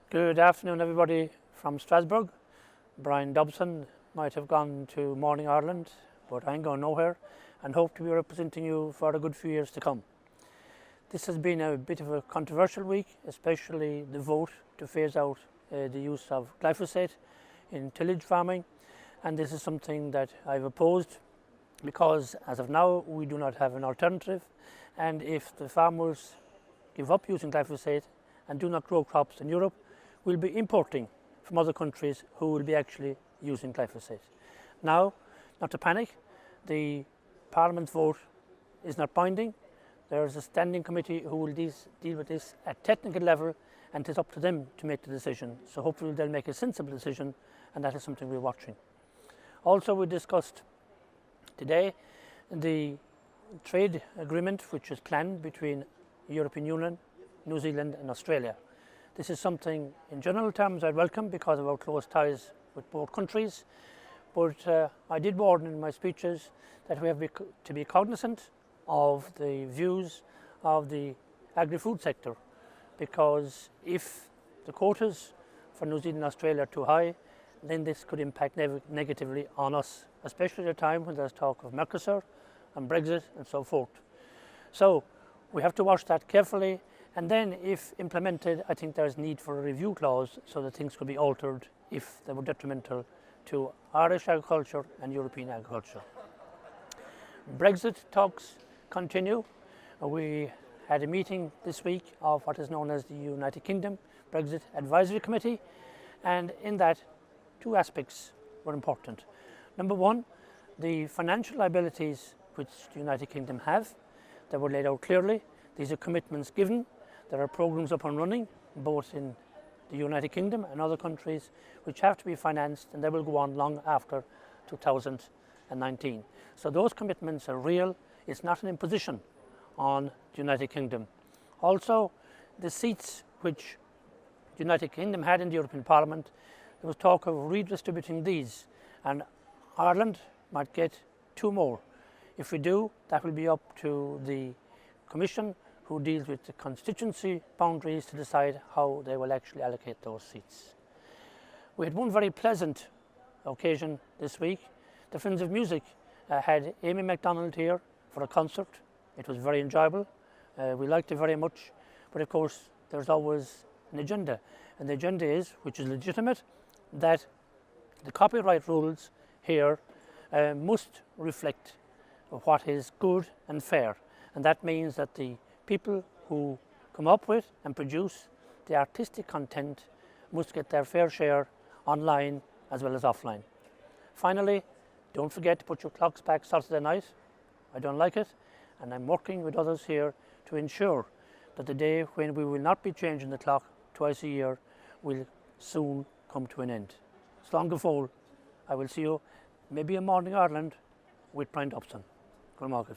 Good afternoon, everybody from Strasbourg. Brian Dobson might have gone to Morning Ireland, but I ain't going nowhere and hope to be representing you for a good few years to come. This has been a bit of a controversial week, especially the vote to phase out the use of glyphosate in tillage farming, and this is something that I've opposed because as of now we do not have an alternative, and if the farmers give up using glyphosate and do not grow crops in Europe, we'll be importing from other countries who will be actually using glyphosate. Now, not to panic, the Parliament's vote is not binding. There is a standing committee who will deal with this at technical level, and it is up to them to make the decision. So hopefully they'll make a sensible decision, and that is something we're watching. Also, we discussed today the trade agreement which is planned between the European Union, New Zealand and Australia. This is something in general terms I'd welcome because of our close ties with both countries, but I did warn in my speeches that we have to be cognizant of the views of the agri-food sector, because if the quotas for New Zealand and Australia are too high, then this could impact negatively on us, especially at a time when there's talk of Mercosur and Brexit and so forth. So we have to watch that carefully, and then if implemented, I think there's need for a review clause so that things could be altered if they were detrimental to Irish agriculture and European agriculture. Brexit talks continue. We had a meeting this week of what is known as the United Kingdom Brexit Advisory Committee, and in that two aspects were important. Number one, the financial liabilities which the United Kingdom have, that were laid out clearly. These are commitments given. There are programs up and running, both in the United Kingdom and other countries, which have to be financed, and they will go on long after 2019. So those commitments are real. It's not an imposition on the United Kingdom. Also, the seats which the United Kingdom had in the European Parliament, there was talk of redistributing these, and Ireland might get 2 more. If we do, that will be up to the Commission, who deals with the constituency boundaries, to decide how they will actually allocate those seats. We had one very pleasant occasion this week. The Friends of Music had Amy MacDonald here for a concert. It was very enjoyable. We liked it very much, but of course there's always an agenda, and the agenda is, which is legitimate, that the copyright rules here must reflect what is good and fair, and that means that the people who come up with and produce the artistic content must get their fair share online as well as offline. Finally, don't forget to put your clocks back Saturday night. I don't like it, and I'm working with others here to ensure that the day when we will not be changing the clock twice a year will soon come to an end. Slán go fóill. I will see you maybe in Morning Ireland with Brian Dobson. Good morning.